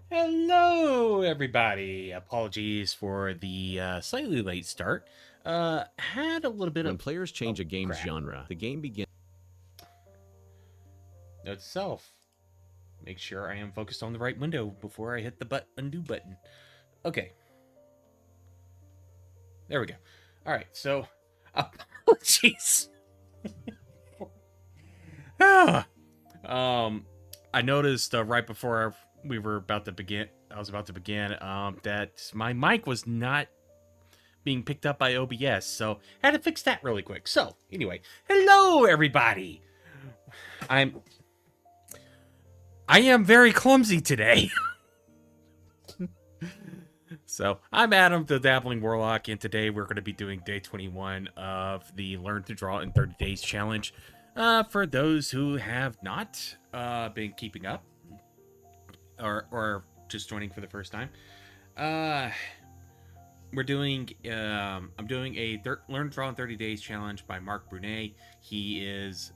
Hello, everybody. Apologies for the slightly late start. Had a little bit When of players change a game's crap. genre, the game begins. Note to self: make sure I am focused on the right window before I hit the undo button. Okay, there we go. All right, so apologies. Ah, I noticed right before we were about to begin, I was about to begin, that my mic was not being picked up by OBS, so had to fix that really quick. So anyway, hello everybody. I am very clumsy today. So I'm Adam, the Dabbling Warlock, and today we're going to be doing day 21 of the Learn to Draw in 30 Days challenge. For those who have not been keeping up, or just joining for the first time, we're doing I'm doing a Learn to Draw in 30 Days challenge by Marc Brunet. He is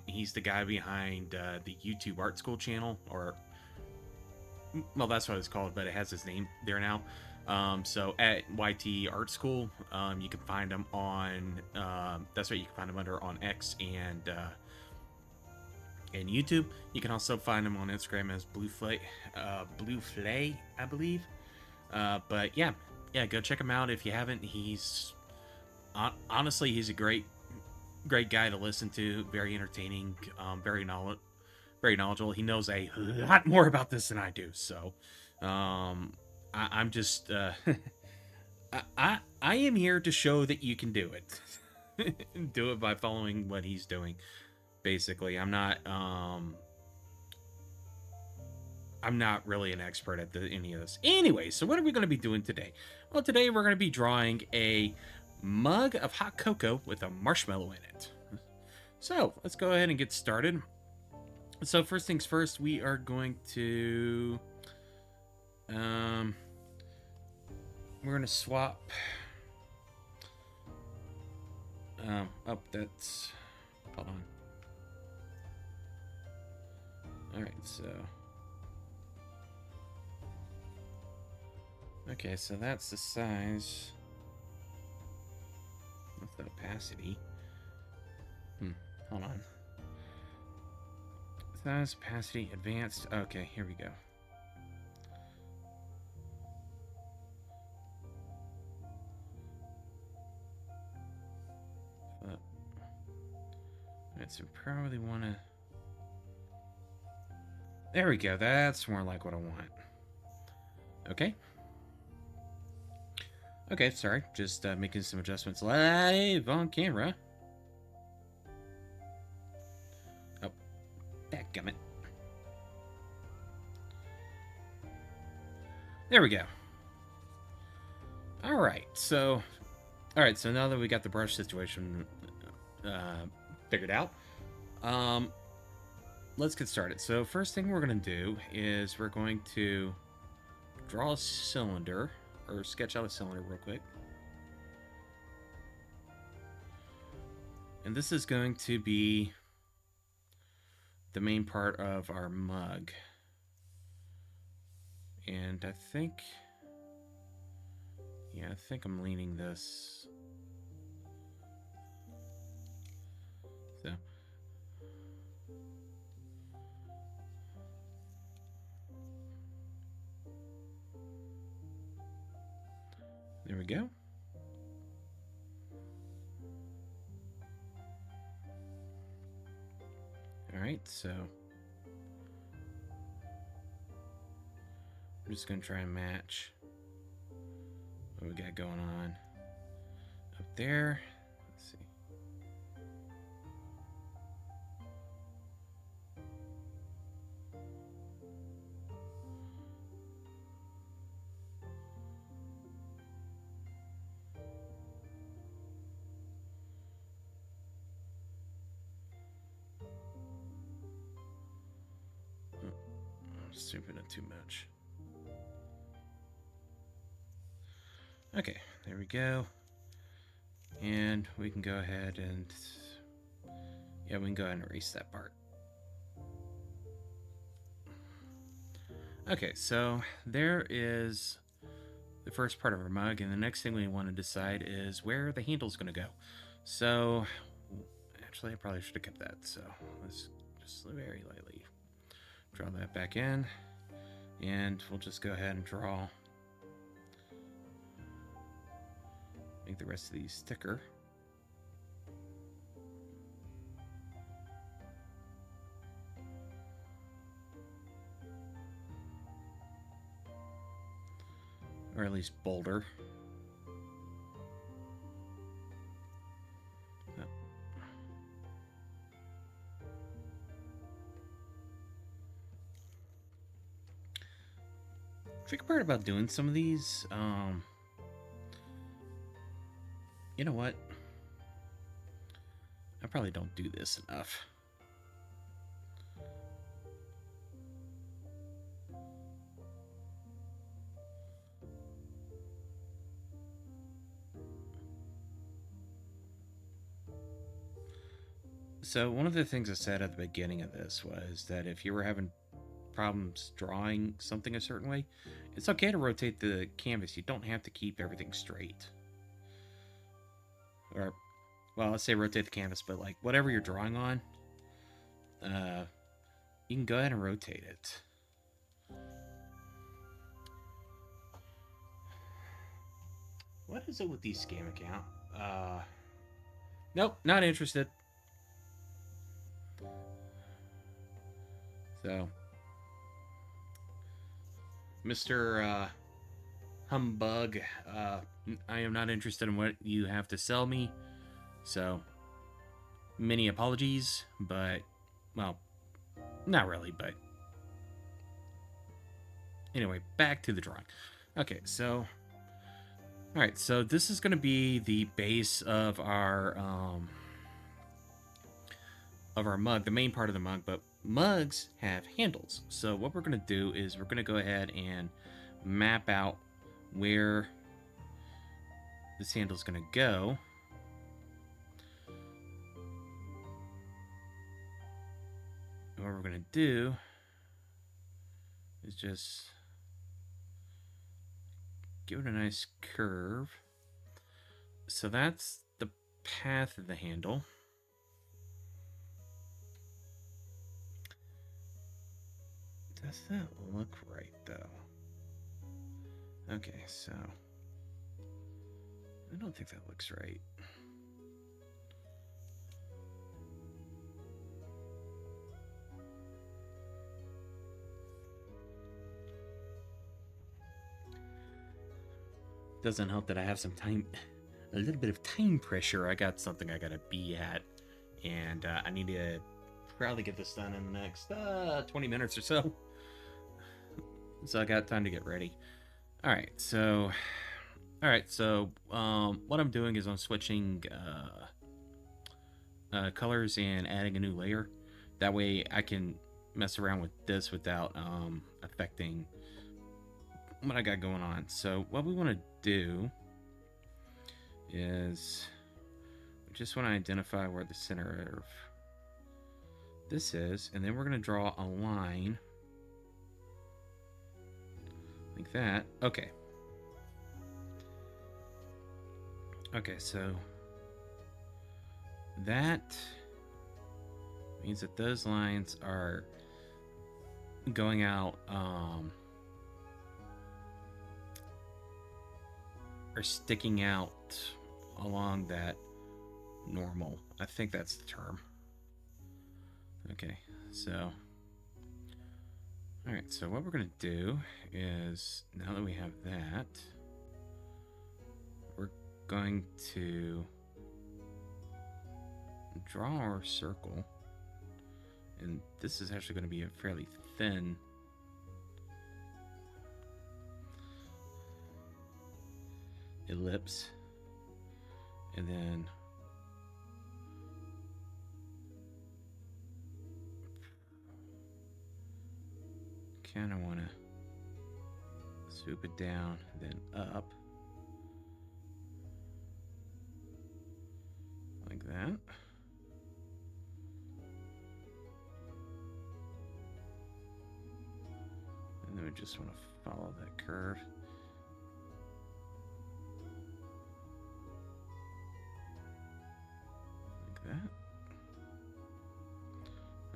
he's the guy behind the YouTube Art School channel, or well, that's what it's called, but it has his name there now. So at YT Art School, you can find him on that's what you can find him under on X and YouTube. You can also find him on Instagram as Blue Flay, I believe. But yeah, go check him out if you haven't. He's honestly, he's a great guy to listen to. Very entertaining. Very knowledgeable. He knows a lot more about this than I do. So, I'm just I am here to show that you can do it. Do it by following what he's doing. Basically, I'm not really an expert at any of this. Anyway, so what are we going to be doing today? Well, today we're going to be drawing a mug of hot cocoa with a marshmallow in it. So let's go ahead and get started. So first things first, we are going to we're going to swap that's hold on. All right, so okay, so that's the size. That's the opacity. Hold on. Size, opacity, advanced. Okay, here we go. Alright, so probably want to... There we go. That's more like what I want. Okay. Okay, sorry. Just making some adjustments live on camera. Oh, dadgummit. There we go. Alright, so now that we got the brush situation figured out, let's get started. So first thing we're going to do is we're going to draw a cylinder, or sketch out a cylinder real quick. And this is going to be the main part of our mug. And I think I'm leaning this. So there we go. All right, so I'm just going to try and match what we got going on up there. Let's see. Stupid, not too much. Okay, there we go. And we can go ahead and we can go ahead and erase that part. Okay, so there is the first part of our mug, and the next thing we want to decide is where the handle's going to go. So, actually, I probably should have kept that. So let's just very lightly draw that back in, and we'll just go ahead and draw. Make the rest of these thicker. Or at least bolder. Tricky part about doing some of these, you know what? I probably don't do this enough. So one of the things I said at the beginning of this was that if you were having problems drawing something a certain way, it's okay to rotate the canvas. You don't have to keep everything straight. Or, well, let's say rotate the canvas, but like whatever you're drawing on, you can go ahead and rotate it. What is it with these scam account? Nope, not interested. So, Mr. Humbug, I am not interested in what you have to sell me. So, many apologies, but, well, not really, but anyway, back to the drawing. Okay, so, all right, so this is going to be the base of our mug, the main part of the mug, but mugs have handles. So what we're going to do is we're going to go ahead and map out where this handle is going to go. And what we're going to do is just give it a nice curve. So that's the path of the handle. Does that look right, though? Okay, so I don't think that looks right. Doesn't help that I have some time, a little bit of time pressure. I got something I gotta be at, and I need to probably get this done in the next 20 minutes or so. So I got time to get ready. All right, so what I'm doing is I'm switching colors and adding a new layer. That way I can mess around with this without affecting what I got going on. So what we want to do is we just want to identify where the center of this is, and then we're going to draw a line like that. Okay. Okay, so that means that those lines are going out, are sticking out along that normal. I think that's the term. Okay, so all right, so what we're going to do is, now that we have that, we're going to draw our circle. And this is actually going to be a fairly thin ellipse. And then kind of want to swoop it down, then up like that. And then we just want to follow that curve. Like that.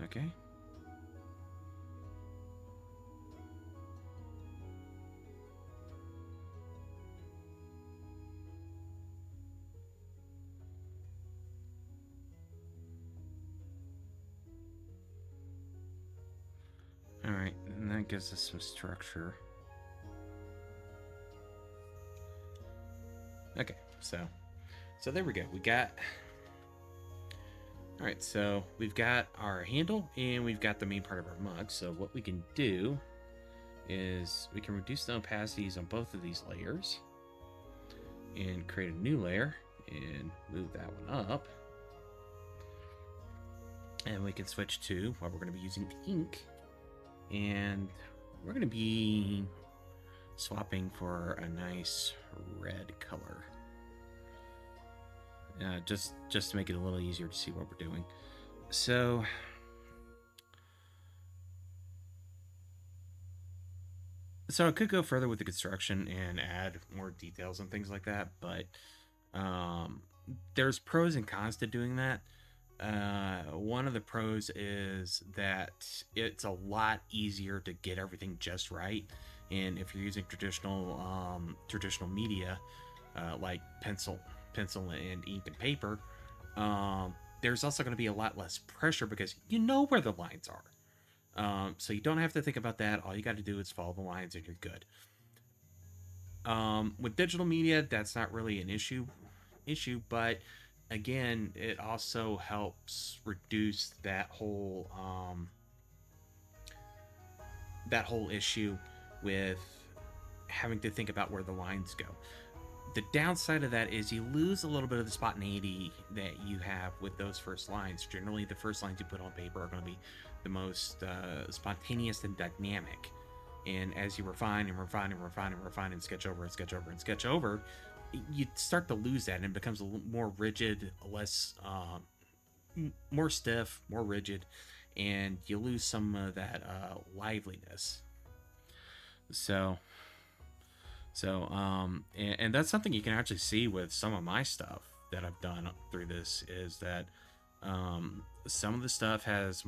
Okay. Alright, and that gives us some structure. Okay, so there we go. We got... Alright, so we've got our handle and we've got the main part of our mug. So what we can do is we can reduce the opacities on both of these layers and create a new layer and move that one up. And we can switch to what we're going to be using ink. And we're going to be swapping for a nice red color. Just to make it a little easier to see what we're doing. So I could go further with the construction and add more details and things like that, but there's pros and cons to doing that. One of the pros is that it's a lot easier to get everything just right, and if you're using traditional media like pencil and ink and paper, there's also going to be a lot less pressure because you know where the lines are. So you don't have to think about that. All you got to do is follow the lines and you're good. With digital media, that's not really an issue, but again, it also helps reduce that whole issue with having to think about where the lines go. The downside of that is you lose a little bit of the spontaneity that you have with those first lines. Generally, the first lines you put on paper are going to be the most spontaneous and dynamic. And as you refine and sketch over, you start to lose that, and it becomes a little more rigid, less, more stiff, more rigid, and you lose some of that liveliness. And that's something you can actually see with some of my stuff that I've done through this, is that some of the stuff has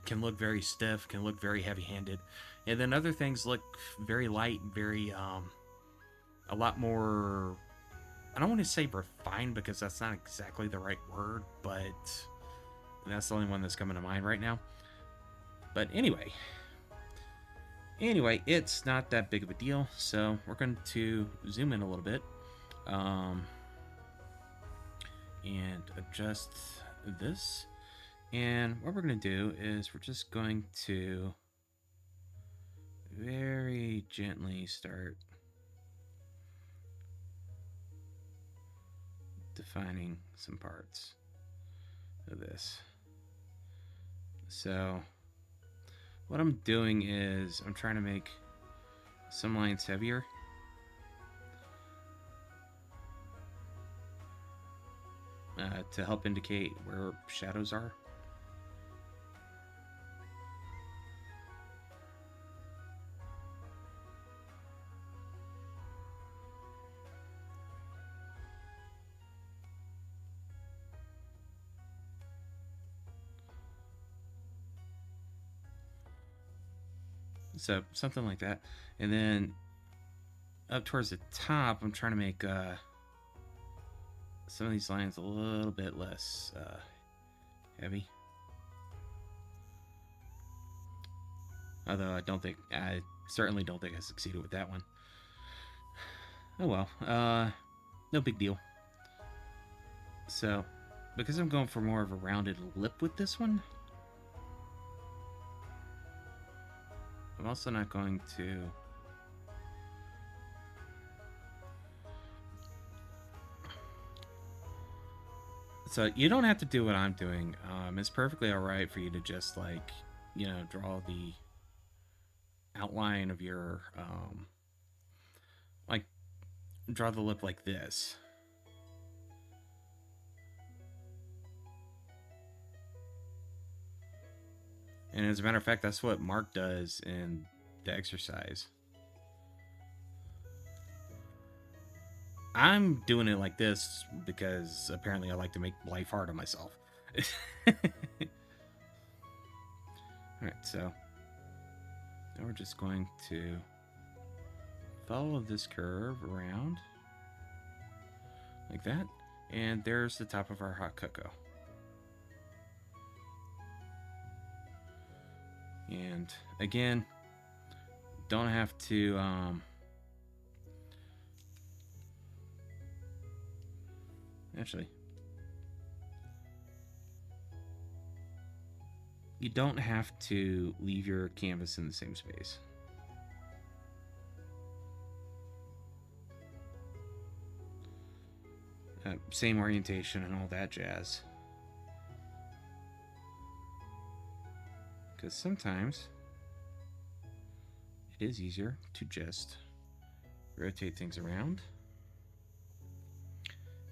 can look very stiff, can look very heavy-handed, and then other things look very light, very a lot more, I don't want to say refined because that's not exactly the right word, but that's the only one that's coming to mind right now. But anyway, it's not that big of a deal, so we're going to zoom in a little bit and adjust this. And what we're going to do is we're just going to very gently start defining some parts of this. So what I'm doing is I'm trying to make some lines heavier. To help indicate where shadows are. So something like that. And then up towards the top, I'm trying to make some of these lines a little bit less heavy. Although I certainly don't think I succeeded with that one. Oh well, no big deal. So, because I'm going for more of a rounded lip with this one, I'm also not going to so you don't have to do what I'm doing. It's perfectly alright for you to just, like, you know, draw the outline of your like, draw the lip like this. And as a matter of fact, that's what Marc does in the exercise. I'm doing it like this because apparently I like to make life hard on myself. Alright, so now we're just going to follow this curve around like that. And there's the top of our hot cocoa. And again, don't have to actually, you don't have to leave your canvas in the same space. Same orientation and all that jazz. Because sometimes it is easier to just rotate things around.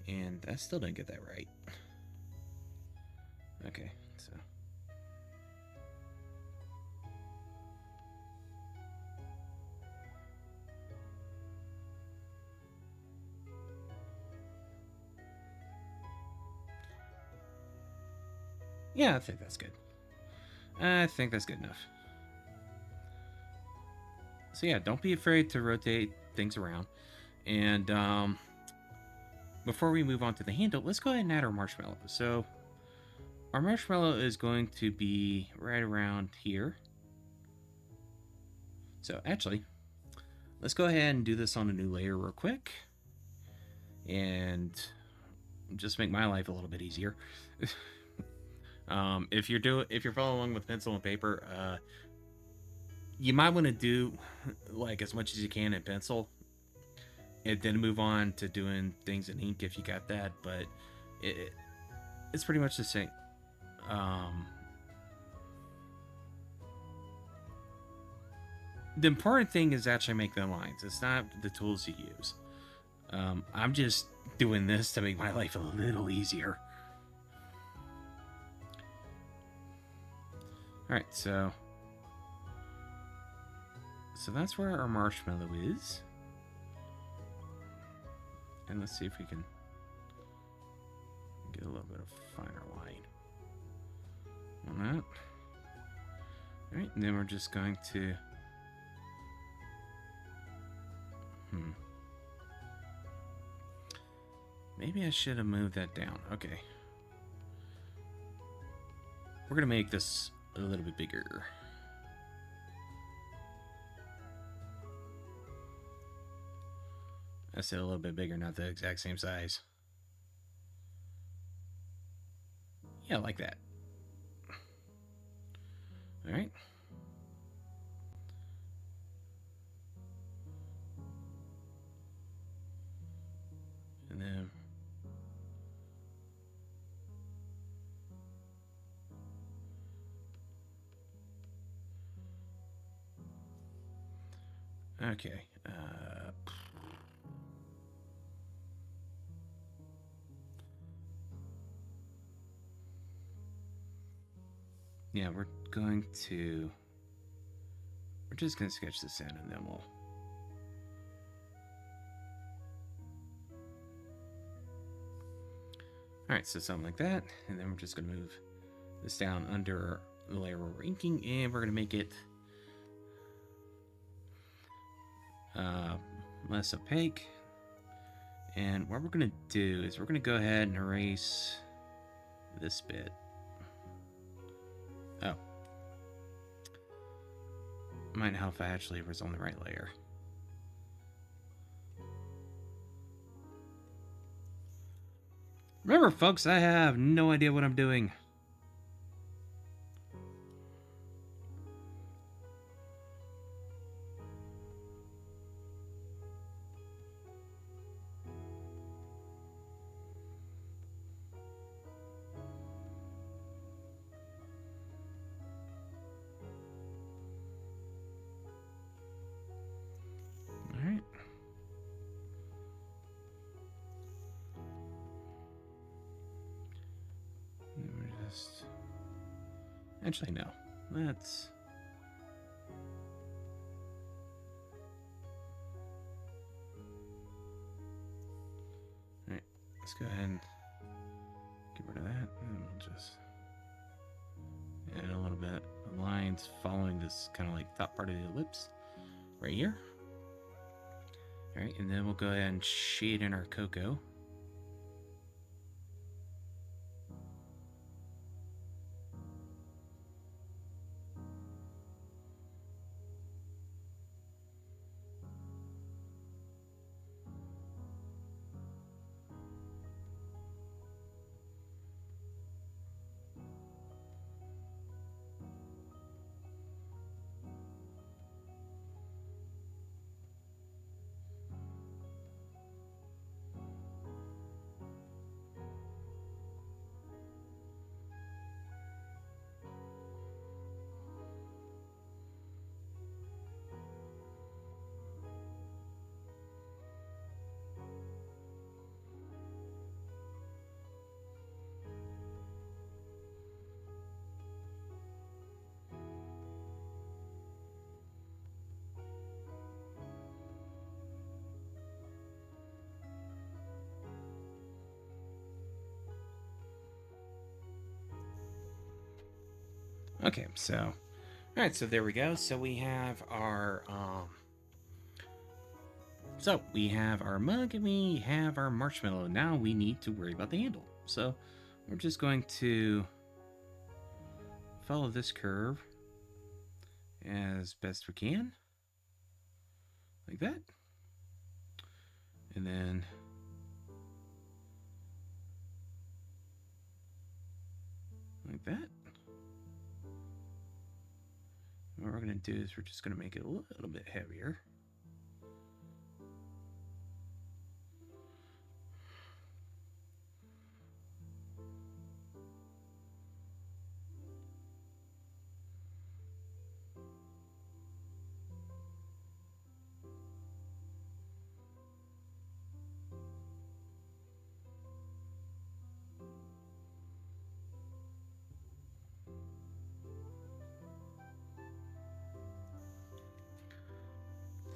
And I still didn't get that right. Okay, so. Yeah, I think that's good. I think that's good enough. So yeah, don't be afraid to rotate things around. And before we move on to the handle, let's go ahead and add our marshmallow. So our marshmallow is going to be right around here. So actually, let's go ahead and do this on a new layer real quick. And just make my life a little bit easier. If you're following along with pencil and paper, you might want to do like as much as you can in pencil, and then move on to doing things in ink if you got that. But it's pretty much the same. The important thing is actually make the lines. It's not the tools you use. I'm just doing this to make my life a little easier. Alright, so that's where our marshmallow is. And let's see if we can get a little bit of finer line on that. Alright, and then we're just going to maybe I should have moved that down. Okay. We're gonna make this a little bit bigger. I said a little bit bigger, not the exact same size. Yeah, like that. Alright. And then okay. Yeah, we're just going to sketch this in and then we'll... Alright, so something like that. And then we're just going to move this down under the layer where we're inking, and we're going to make it less opaque. And what we're going to do is we're going to go ahead and erase this bit. Oh. Might help if I actually was on the right layer. Remember, folks, I have no idea what I'm doing. Actually, no. let's... Alright, let's go ahead and get rid of that. And we'll just add a little bit of lines following this kind of like top part of the ellipse right here. Alright, and then we'll go ahead and shade in our cocoa. Okay, so, all right, so there we go. So we have our, we have our mug and we have our marshmallow. Now we need to worry about the handle. So we're just going to follow this curve as best we can, like that, and then like that. What we're going to do is we're just going to make it a little bit heavier.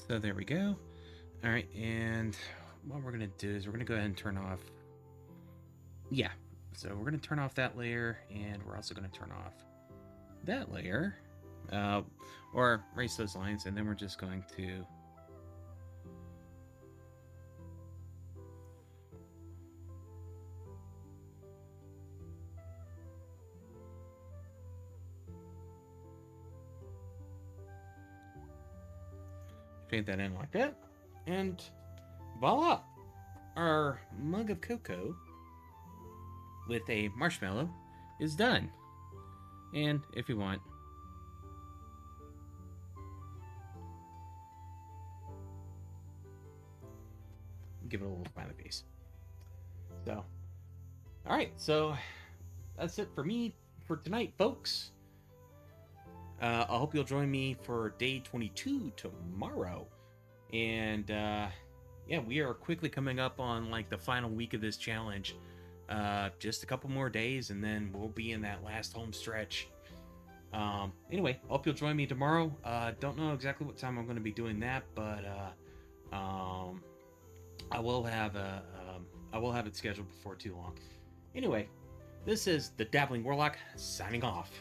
So there we go. All right, and what we're gonna do is we're gonna go ahead and turn off. Yeah, so we're gonna turn off that layer, and we're also gonna turn off that layer, or erase those lines, and then we're just going to paint that in like that, and voila, our mug of cocoa with a marshmallow is done. And if you want, give it a little smiley face. So, all right, so that's it for me for tonight, folks. I hope you'll join me for day 22 tomorrow. And yeah, we are quickly coming up on like the final week of this challenge. Just a couple more days, and then we'll be in that last home stretch. Anyway, hope you'll join me tomorrow. Don't know exactly what time I'm going to be doing that, but I will have it scheduled before too long. Anyway, this is the Dabbling Warlock signing off.